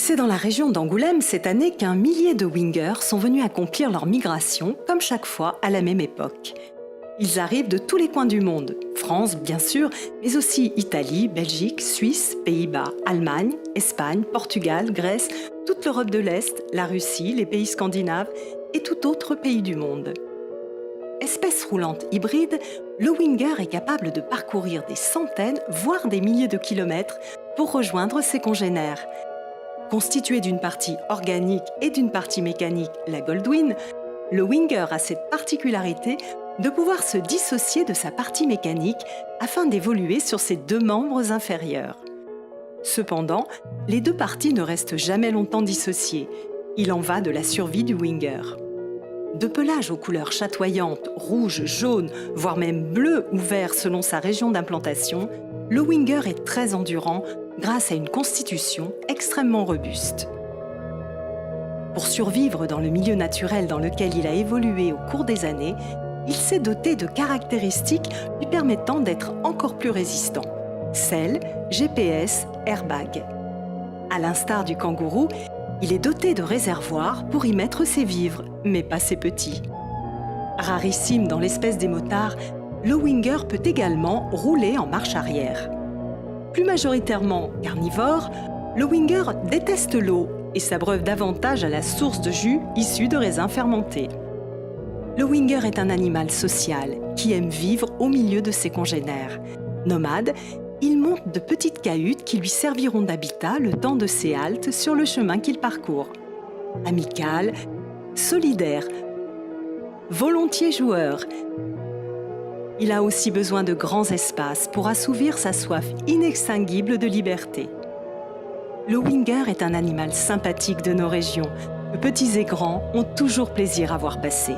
C'est dans la région d'Angoulême cette année qu'un millier de wingers sont venus accomplir leur migration, comme chaque fois à la même époque. Ils arrivent de tous les coins du monde, France bien sûr, mais aussi Italie, Belgique, Suisse, Pays-Bas, Allemagne, Espagne, Portugal, Grèce, toute l'Europe de l'Est, la Russie, les pays scandinaves et tout autre pays du monde. Espèce roulante hybride, le winger est capable de parcourir des centaines, voire des milliers de kilomètres pour rejoindre ses congénères. Constitué d'une partie organique et d'une partie mécanique, la Goldwyn, le winger a cette particularité de pouvoir se dissocier de sa partie mécanique afin d'évoluer sur ses deux membres inférieurs. Cependant, les deux parties ne restent jamais longtemps dissociées. Il en va de la survie du winger. De pelage aux couleurs chatoyantes, rouge, jaune, voire même bleu ou vert selon sa région d'implantation, le winger est très endurant grâce à une constitution extrêmement robuste. Pour survivre dans le milieu naturel dans lequel il a évolué au cours des années, il s'est doté de caractéristiques lui permettant d'être encore plus résistant. Selle, GPS, airbag. À l'instar du kangourou, il est doté de réservoirs pour y mettre ses vivres, mais pas ses petits. Rarissime dans l'espèce des motards, le winger peut également rouler en marche arrière. Plus majoritairement carnivore, le winger déteste l'eau et s'abreuve davantage à la source de jus issue de raisins fermentés. Le winger est un animal social qui aime vivre au milieu de ses congénères. Nomade, il monte de petites cahutes qui lui serviront d'habitat le temps de ses haltes sur le chemin qu'il parcourt. Amical, solidaire, volontiers joueur, il a aussi besoin de grands espaces pour assouvir sa soif inextinguible de liberté. Le winger est un animal sympathique de nos régions, que petits et grands ont toujours plaisir à voir passer.